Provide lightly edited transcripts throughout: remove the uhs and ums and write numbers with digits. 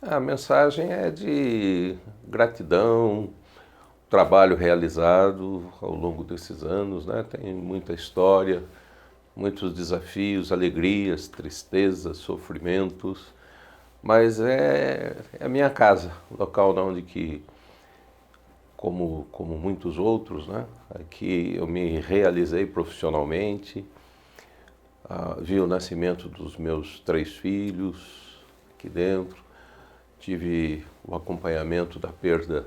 A mensagem é de gratidão, trabalho realizado ao longo desses anos, né? Tem muita história, muitos desafios, alegrias, tristezas, sofrimentos, mas é a minha casa, o local onde que, como muitos outros, né? Aqui eu me realizei profissionalmente, vi o nascimento dos meus 3 filhos aqui dentro. Tive o acompanhamento da perda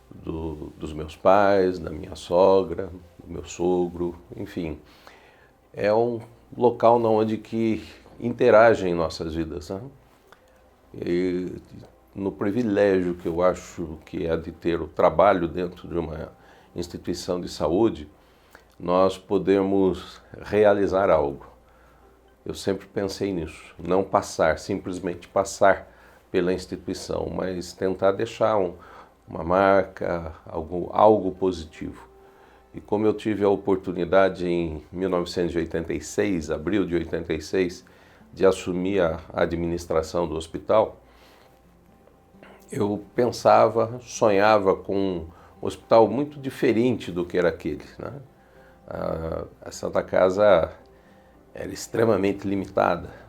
dos meus pais, da minha sogra, do meu sogro, enfim. É um local onde que interagem em nossas vidas, né? E no privilégio que eu acho que é de ter o trabalho dentro de uma instituição de saúde, nós podemos realizar algo. Eu sempre pensei nisso, não simplesmente passar pela instituição, mas tentar deixar uma marca, algo positivo. E como eu tive a oportunidade em 1986, abril de 86, de assumir a administração do hospital, eu pensava, sonhava com um hospital muito diferente do que era aquele, né? A Santa Casa era extremamente limitada.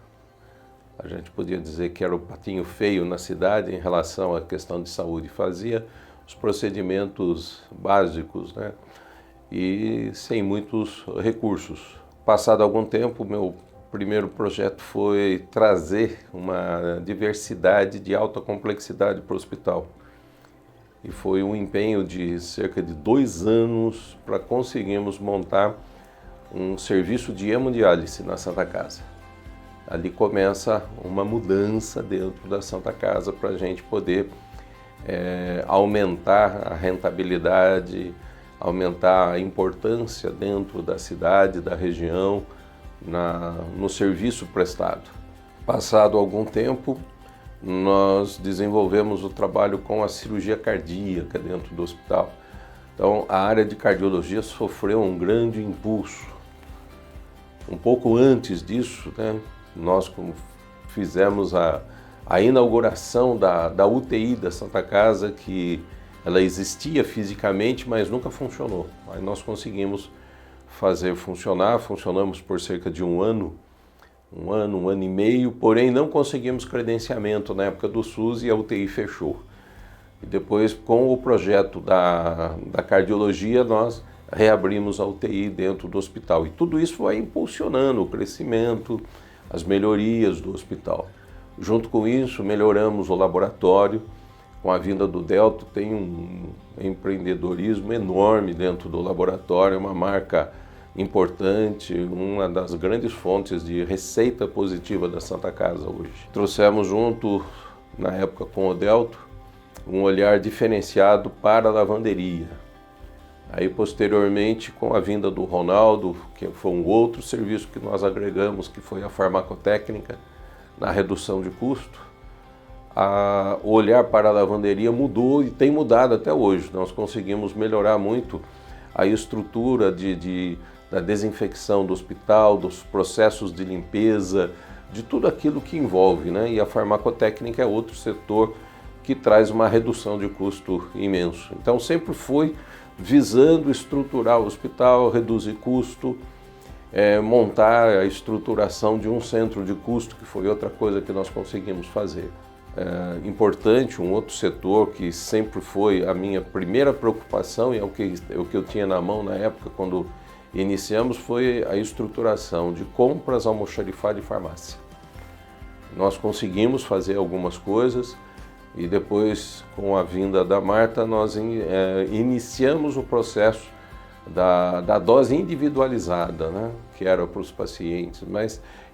A gente podia dizer que era o patinho feio na cidade em relação à questão de saúde. Fazia os procedimentos básicos, né? E sem muitos recursos. Passado algum tempo, meu primeiro projeto foi trazer uma diversidade de alta complexidade para o hospital. E foi um empenho de cerca de 2 anos para conseguirmos montar um serviço de hemodiálise na Santa Casa. Ali começa uma mudança dentro da Santa Casa para a gente poder aumentar a rentabilidade, aumentar a importância dentro da cidade, da região, no serviço prestado. Passado algum tempo, nós desenvolvemos o trabalho com a cirurgia cardíaca dentro do hospital. Então, a área de cardiologia sofreu um grande impulso. Um pouco antes disso, né, nós fizemos a inauguração da UTI da Santa Casa, que ela existia fisicamente, mas nunca funcionou. Aí nós conseguimos fazer funcionar, funcionamos por cerca de um ano e meio, porém não conseguimos credenciamento na época do SUS e a UTI fechou. E depois, com o projeto da cardiologia, nós reabrimos a UTI dentro do hospital. E tudo isso vai impulsionando o crescimento, as melhorias do hospital. Junto com isso, melhoramos o laboratório. Com a vinda do Delto, tem um empreendedorismo enorme dentro do laboratório, uma marca importante, uma das grandes fontes de receita positiva da Santa Casa hoje. Trouxemos junto, na época com o Delto, um olhar diferenciado para a lavanderia. Aí, posteriormente, com a vinda do Ronaldo, que foi um outro serviço que nós agregamos, que foi a farmacotécnica, na redução de custo, o olhar para a lavanderia mudou e tem mudado até hoje. Nós conseguimos melhorar muito a estrutura da desinfecção do hospital, dos processos de limpeza, de tudo aquilo que envolve, né? E a farmacotécnica é outro setor que traz uma redução de custo imenso. Então, sempre foi visando estruturar o hospital, reduzir custo, montar a estruturação de um centro de custo, que foi outra coisa que nós conseguimos fazer. Importante, um outro setor que sempre foi a minha primeira preocupação e é o que eu tinha na mão na época quando iniciamos, foi a estruturação de compras, almoxarifado e farmácia. Nós conseguimos fazer algumas coisas e depois, com a vinda da Marta, nós iniciamos o processo da dose individualizada, né, que era para os pacientes,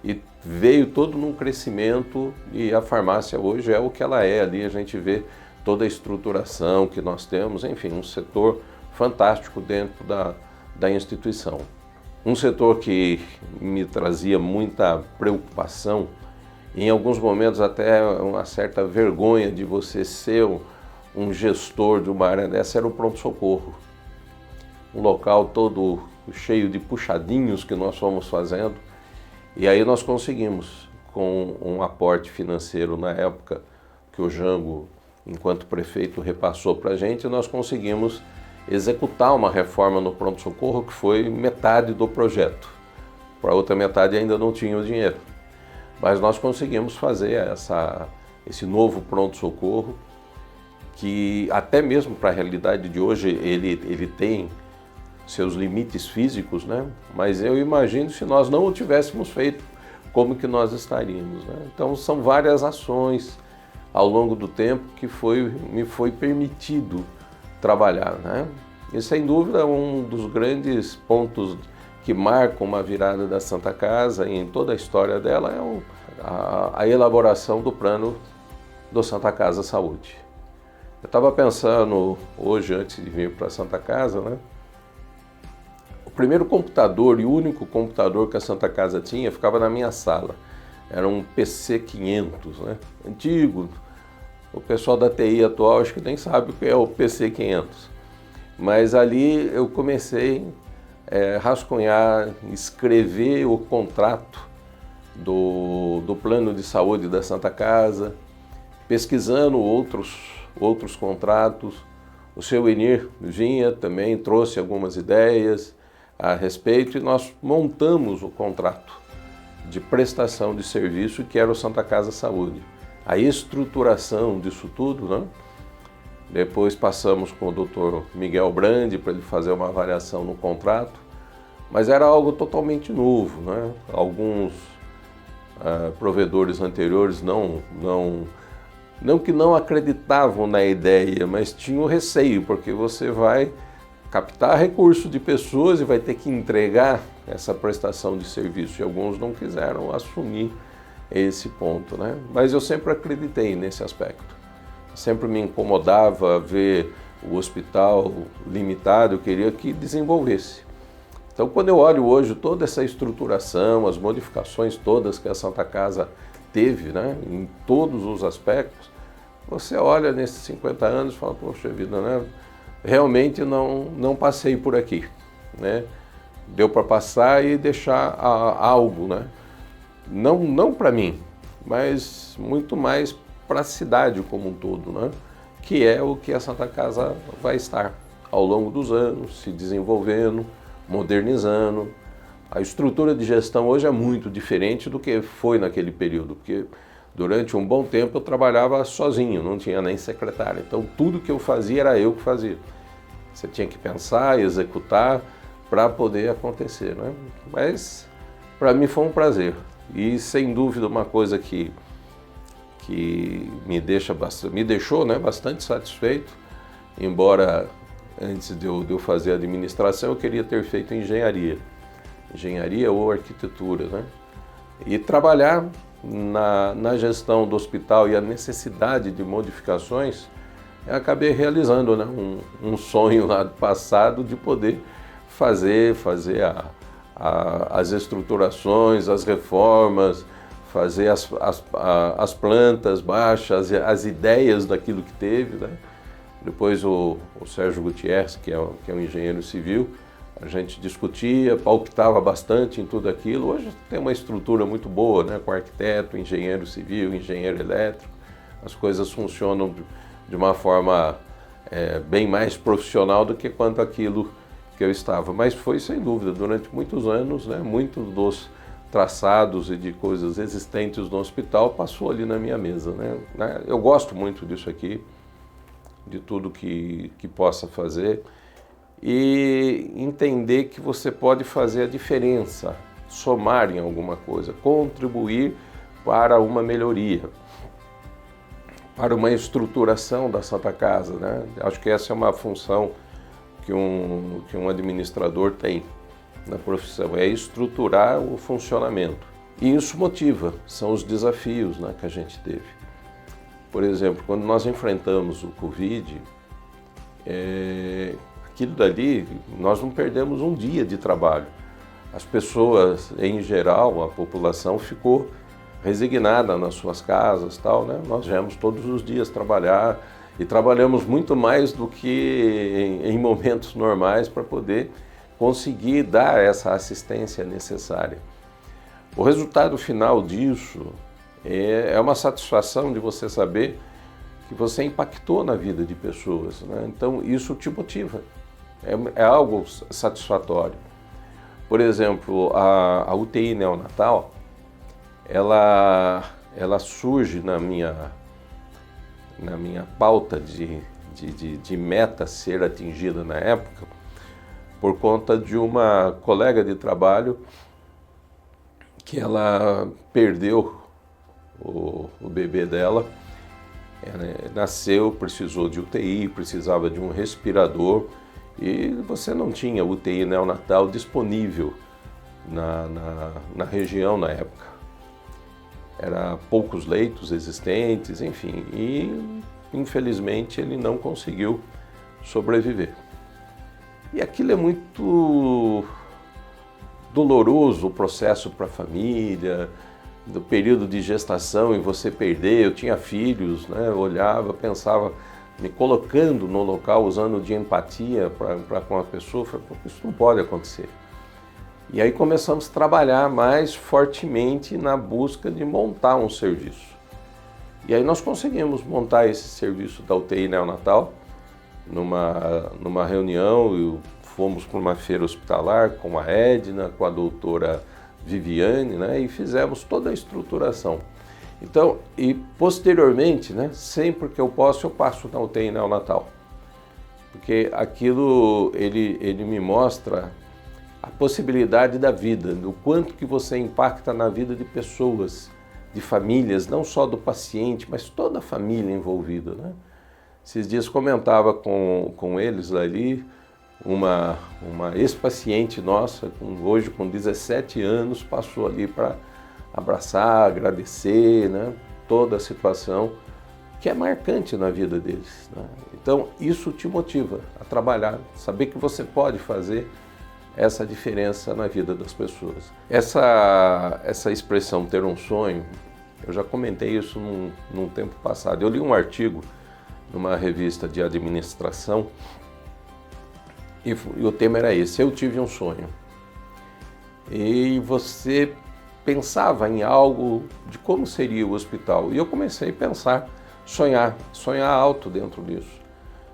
e veio todo num crescimento e a farmácia hoje é o que ela é. Ali a gente vê toda a estruturação que nós temos, enfim, um setor fantástico dentro da instituição. Um setor que me trazia muita preocupação, em alguns momentos até uma certa vergonha de você ser um gestor de uma área dessa, era o pronto-socorro. Um local todo cheio de puxadinhos que nós fomos fazendo. E aí nós conseguimos, com um aporte financeiro na época que o Jango, enquanto prefeito, repassou para a gente, nós conseguimos executar uma reforma no pronto-socorro que foi metade do projeto. Para a outra metade ainda não tinha o dinheiro. Mas nós conseguimos fazer esse novo pronto-socorro, que até mesmo para a realidade de hoje ele tem seus limites físicos, né? Mas eu imagino, se nós não o tivéssemos feito, como que nós estaríamos, né? Então são várias ações ao longo do tempo que me foi permitido trabalhar, né? E sem dúvida um dos grandes pontos que marcam uma virada da Santa Casa e em toda a história dela é a elaboração do plano do Santa Casa Saúde. Eu estava pensando hoje, antes de vir para a Santa Casa, né? O primeiro computador e o único computador que a Santa Casa tinha ficava na minha sala. Era um PC-500, né? Antigo. O pessoal da TI atual acho que nem sabe o que é o PC-500. Mas ali eu comecei a rascunhar, escrever o contrato do plano de saúde da Santa Casa, pesquisando outros contratos. O seu Enir vinha também, trouxe algumas ideias a respeito e nós montamos o contrato de prestação de serviço que era o Santa Casa Saúde. A estruturação disso tudo, né? Depois passamos com o Dr. Miguel Brandi para ele fazer uma avaliação no contrato, mas era algo totalmente novo, né? Alguns provedores anteriores não que não acreditavam na ideia, mas tinham receio, porque você vai captar recurso de pessoas e vai ter que entregar essa prestação de serviço, e alguns não quiseram assumir esse ponto, né? Mas eu sempre acreditei nesse aspecto. Sempre me incomodava ver o hospital limitado, eu queria que desenvolvesse. Então, quando eu olho hoje toda essa estruturação, as modificações todas que a Santa Casa teve, né, em todos os aspectos, você olha nesses 50 anos e fala, poxa vida, né, realmente não passei por aqui, né? Deu para passar e deixar algo, né? Não para mim, mas muito mais para a cidade como um todo, né? Que é o que a Santa Casa vai estar ao longo dos anos, se desenvolvendo, modernizando. A estrutura de gestão hoje é muito diferente do que foi naquele período, porque durante um bom tempo eu trabalhava sozinho, não tinha nem secretária. Então tudo que eu fazia era eu que fazia. Você tinha que pensar e executar para poder acontecer, né? Mas para mim foi um prazer. E sem dúvida uma coisa que me deixou, né, bastante satisfeito, embora antes de eu fazer a administração eu queria ter feito engenharia ou arquitetura, né? E trabalhar na gestão do hospital e a necessidade de modificações, eu acabei realizando, né, um sonho lá do passado de poder fazer as estruturações, as reformas, fazer as plantas baixas, as ideias daquilo que teve, né? Depois o Sérgio Gutierrez, que é um engenheiro civil, a gente discutia, palpitava bastante em tudo aquilo. Hoje tem uma estrutura muito boa, né? Com arquiteto, engenheiro civil, engenheiro elétrico. As coisas funcionam de uma forma bem mais profissional do que quanto aquilo que eu estava. Mas foi, sem dúvida, durante muitos anos, né? Muitos dos traçados e de coisas existentes no hospital passou ali na minha mesa, né? Eu gosto muito disso aqui, de tudo que possa fazer, e entender que você pode fazer a diferença, somar em alguma coisa, contribuir para uma melhoria, para uma estruturação da Santa Casa, né? Acho que essa é uma função que um administrador tem na profissão, é estruturar o funcionamento. E isso motiva, são os desafios, né, que a gente teve. Por exemplo, quando nós enfrentamos o Covid, aquilo dali, nós não perdemos um dia de trabalho. As pessoas, em geral, a população ficou resignada nas suas casas, tal, né? Nós viemos todos os dias trabalhar e trabalhamos muito mais do que em momentos normais para poder conseguir dar essa assistência necessária. O resultado final disso é uma satisfação de você saber que você impactou na vida de pessoas, né? Então isso te motiva, é algo satisfatório. Por exemplo, a UTI neonatal, ela surge na minha pauta de meta ser atingida na época, por conta de uma colega de trabalho que ela perdeu o bebê dela. Ela nasceu, precisou de UTI, precisava de um respirador e você não tinha UTI neonatal disponível na região na época. Era poucos leitos existentes, enfim, e infelizmente ele não conseguiu sobreviver. E aquilo é muito doloroso, o processo para a família, do período de gestação e você perder. Eu tinha filhos, né? Eu olhava, pensava, me colocando no local, usando de empatia para com a pessoa, falei, isso não pode acontecer. E aí começamos a trabalhar mais fortemente na busca de montar um serviço. E aí nós conseguimos montar esse serviço da UTI neonatal numa reunião, e fomos para uma feira hospitalar com a Edna, com a doutora Viviane, né, e fizemos toda a estruturação. Então, e posteriormente, né, sempre que eu posso, eu passo na UTI neonatal. Porque aquilo, ele me mostra a possibilidade da vida, do quanto que você impacta na vida de pessoas, de famílias, não só do paciente, mas toda a família envolvida, né? Esses dias comentava com eles ali, uma ex-paciente nossa, hoje com 17 anos, passou ali para abraçar, agradecer, né, toda a situação que é marcante na vida deles, né? Então isso te motiva a trabalhar, saber que você pode fazer essa diferença na vida das pessoas. Essa expressão ter um sonho, eu já comentei isso num tempo passado. Eu li um artigo numa revista de administração e o tema era esse: eu tive um sonho. E você pensava em algo de como seria o hospital. E eu comecei a pensar, sonhar alto dentro disso.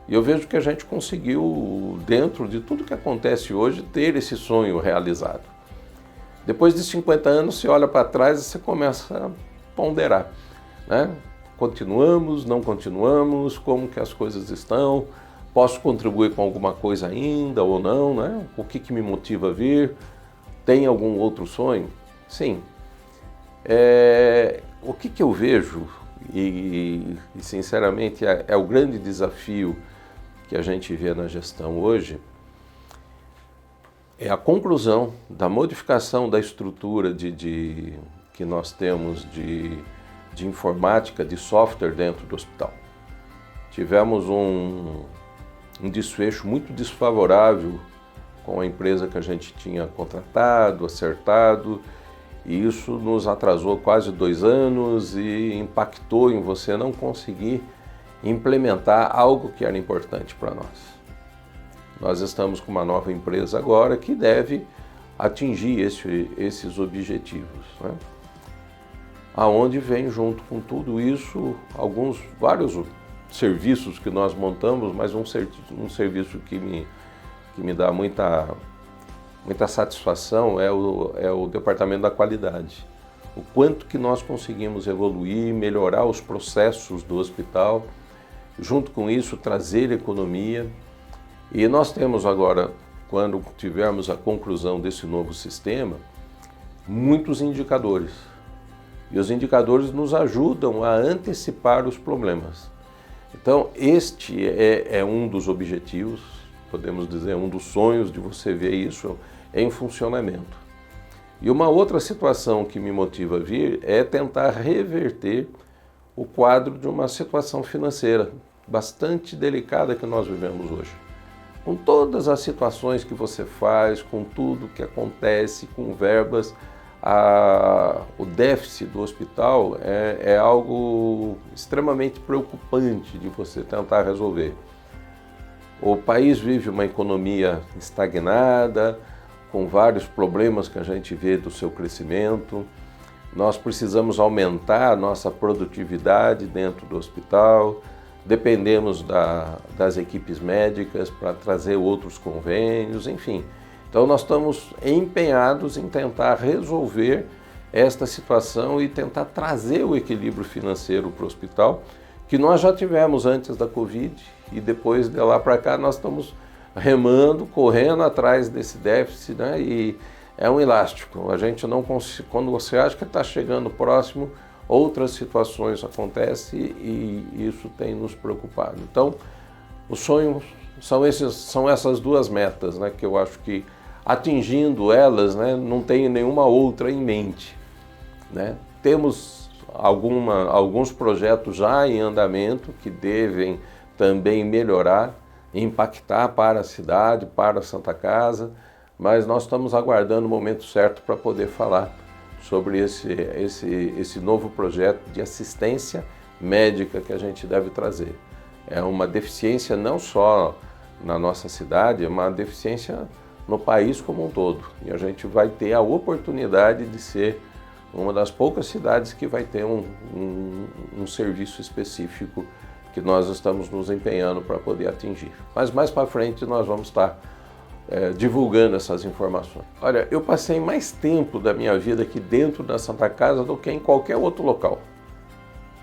E eu vejo que a gente conseguiu, dentro de tudo que acontece hoje, ter esse sonho realizado. Depois de 50 anos, você olha para trás e você começa a ponderar, né? Continuamos, não continuamos, como que as coisas estão, posso contribuir com alguma coisa ainda ou não, né? O que me motiva a vir? Tem algum outro sonho? Sim. O que eu vejo, e sinceramente é o grande desafio que a gente vê na gestão hoje, é a conclusão da modificação da estrutura que nós temos de informática, de software dentro do hospital. Tivemos um desfecho muito desfavorável com a empresa que a gente tinha contratado, acertado, e isso nos atrasou quase 2 anos e impactou em você não conseguir implementar algo que era importante para nós. Nós estamos com uma nova empresa agora que deve atingir esses objetivos, né? Aonde vem junto com tudo isso vários serviços que nós montamos, mas um serviço que me dá muita satisfação é o departamento da qualidade. O quanto que nós conseguimos evoluir, melhorar os processos do hospital, junto com isso trazer economia. E nós temos agora, quando tivermos a conclusão desse novo sistema, muitos indicadores. E os indicadores nos ajudam a antecipar os problemas. Então, este é um dos objetivos, podemos dizer, um dos sonhos de você ver isso em funcionamento. E uma outra situação que me motiva a vir é tentar reverter o quadro de uma situação financeira bastante delicada que nós vivemos hoje. Com todas as situações que você faz, com tudo que acontece, com verbas, o déficit do hospital é algo extremamente preocupante de você tentar resolver. O país vive uma economia estagnada, com vários problemas que a gente vê do seu crescimento. Nós precisamos aumentar a nossa produtividade dentro do hospital, dependemos das equipes médicas para trazer outros convênios, enfim. Então nós estamos empenhados em tentar resolver esta situação e tentar trazer o equilíbrio financeiro para o hospital, que nós já tivemos antes da Covid e depois de lá para cá nós estamos remando, correndo atrás desse déficit, né? E é um elástico. A gente não consegue, quando você acha que está chegando próximo, outras situações acontecem e isso tem nos preocupado. Então, os sonhos são essas duas metas, né? Que eu acho que atingindo elas, né, não tenho nenhuma outra em mente, né? Temos alguns projetos já em andamento que devem também melhorar, impactar para a cidade, para a Santa Casa, mas nós estamos aguardando o momento certo para poder falar sobre esse novo projeto de assistência médica que a gente deve trazer. É uma deficiência não só na nossa cidade, é uma deficiência no país como um todo. E a gente vai ter a oportunidade de ser uma das poucas cidades que vai ter um serviço específico que nós estamos nos empenhando para poder atingir. Mas mais para frente nós vamos estar divulgando essas informações. Olha, eu passei mais tempo da minha vida aqui dentro da Santa Casa do que em qualquer outro local.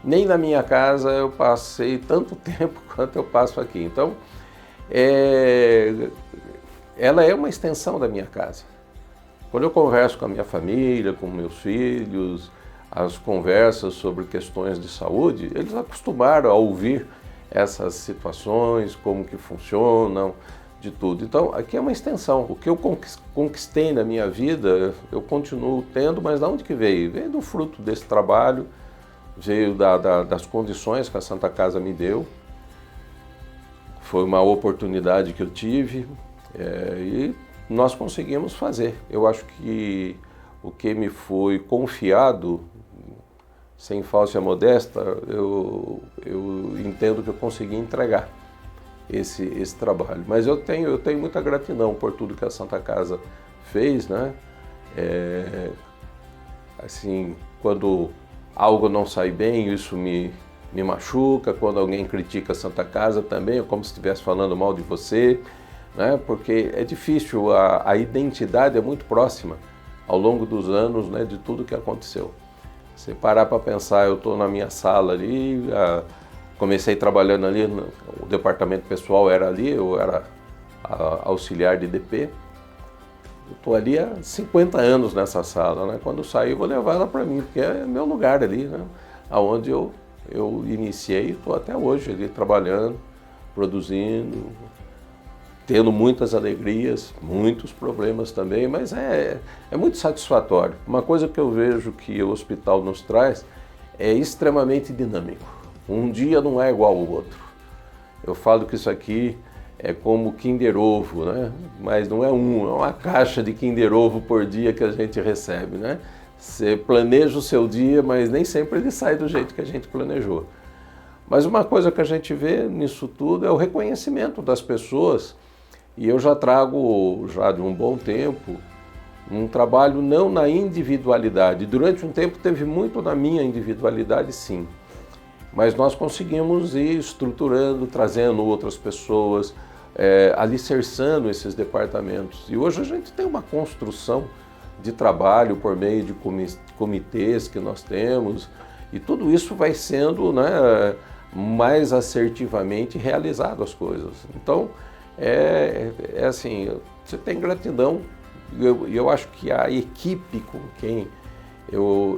Nem na minha casa eu passei tanto tempo quanto eu passo aqui. Então, ela é uma extensão da minha casa. Quando eu converso com a minha família, com meus filhos, as conversas sobre questões de saúde, eles acostumaram a ouvir essas situações, como que funcionam, de tudo. Então, aqui é uma extensão. O que eu conquistei na minha vida, eu continuo tendo, mas de onde que veio? Veio do fruto desse trabalho, veio das condições que a Santa Casa me deu. Foi uma oportunidade que eu tive e nós conseguimos fazer. Eu acho que o que me foi confiado, sem falsa modéstia, eu entendo que eu consegui entregar esse trabalho. Mas eu tenho muita gratidão por tudo que a Santa Casa fez, né? Assim, quando algo não sai bem, isso me machuca. Quando alguém critica a Santa Casa também, é como se estivesse falando mal de você, né? Porque é difícil, a identidade é muito próxima ao longo dos anos, né, de tudo que aconteceu. Você parar para pensar, eu estou na minha sala ali, comecei trabalhando ali, o departamento pessoal era ali, eu era auxiliar de DP. Eu estou ali há 50 anos nessa sala, né? Quando eu sair eu vou levar ela para mim, porque é meu lugar ali, né? Onde eu iniciei, estou até hoje ali trabalhando, produzindo, tendo muitas alegrias, muitos problemas também, mas é muito satisfatório. Uma coisa que eu vejo que o hospital nos traz é extremamente dinâmico. Um dia não é igual ao outro. Eu falo que isso aqui é como Kinder Ovo, né? Mas não é uma caixa de Kinder Ovo por dia que a gente recebe, né? Você planeja o seu dia, mas nem sempre ele sai do jeito que a gente planejou. Mas uma coisa que a gente vê nisso tudo é o reconhecimento das pessoas. E eu já trago, já de um bom tempo, um trabalho não na individualidade. Durante um tempo teve muito na minha individualidade, sim. Mas nós conseguimos ir estruturando, trazendo outras pessoas, alicerçando esses departamentos. E hoje a gente tem uma construção de trabalho por meio de comitês que nós temos, e tudo isso vai sendo, né, mais assertivamente realizado as coisas. Então, assim, você tem gratidão, e eu acho que a equipe com quem eu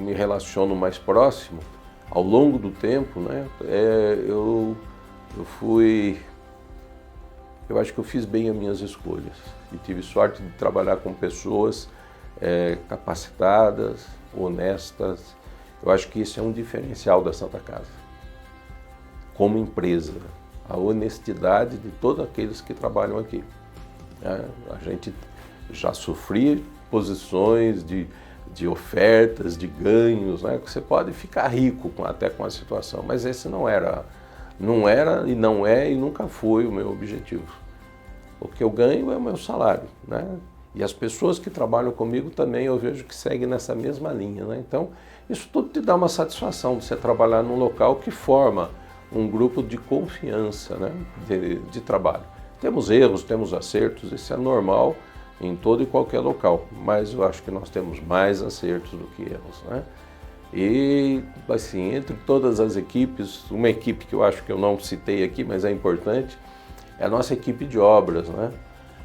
me relaciono mais próximo, ao longo do tempo, né, eu acho que eu fiz bem as minhas escolhas e tive sorte de trabalhar com pessoas capacitadas, honestas. Eu acho que isso é um diferencial da Santa Casa, como empresa. A honestidade de todos aqueles que trabalham aqui. A gente já sofria posições de ofertas, de ganhos, né? Você pode ficar rico até com a situação, mas esse não era e não é e nunca foi o meu objetivo. O que eu ganho é o meu salário, né? E as pessoas que trabalham comigo também eu vejo que seguem nessa mesma linha, né? Então, isso tudo te dá uma satisfação de você trabalhar num local que forma um grupo de confiança, né, de trabalho. Temos erros, temos acertos, isso é normal em todo e qualquer local, mas eu acho que nós temos mais acertos do que erros, né? E, assim, entre todas as equipes, uma equipe que eu acho que eu não citei aqui, mas é importante, é a nossa equipe de obras, né?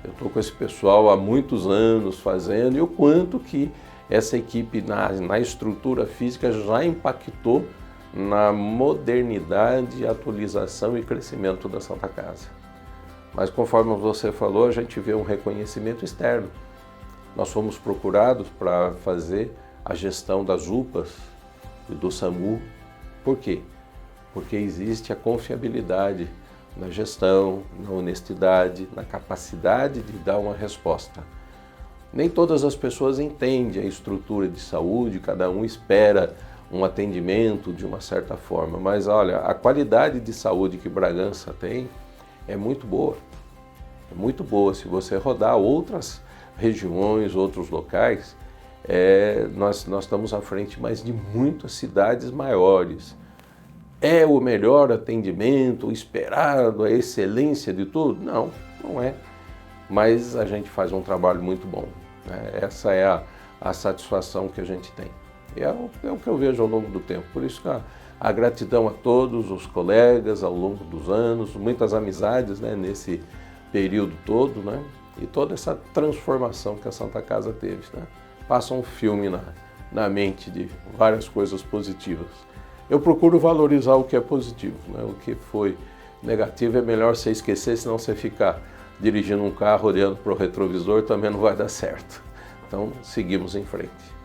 Eu estou com esse pessoal há muitos anos fazendo, e o quanto que essa equipe na estrutura física já impactou na modernidade, atualização e crescimento da Santa Casa. Mas conforme você falou, a gente vê um reconhecimento externo. Nós fomos procurados para fazer a gestão das UPAs e do SAMU. Por quê? Porque existe a confiabilidade na gestão, na honestidade, na capacidade de dar uma resposta. Nem todas as pessoas entendem a estrutura de saúde, cada um espera um atendimento de uma certa forma, mas olha, a qualidade de saúde que Bragança tem é muito boa. É muito boa. Se você rodar outras regiões, outros locais, nós estamos à frente mais de muitas cidades maiores. É o melhor atendimento, o esperado, a excelência de tudo? Não, não é. Mas a gente faz um trabalho muito bom, né? Essa é a satisfação que a gente tem. E é o que eu vejo ao longo do tempo. Por isso que a gratidão a todos os colegas ao longo dos anos, muitas amizades, né, nesse período todo, né? E toda essa transformação que a Santa Casa teve, né? Passa um filme na mente de várias coisas positivas. Eu procuro valorizar o que é positivo, né? O que foi negativo é melhor você esquecer, senão você ficar dirigindo um carro olhando para o retrovisor também não vai dar certo. Então, seguimos em frente.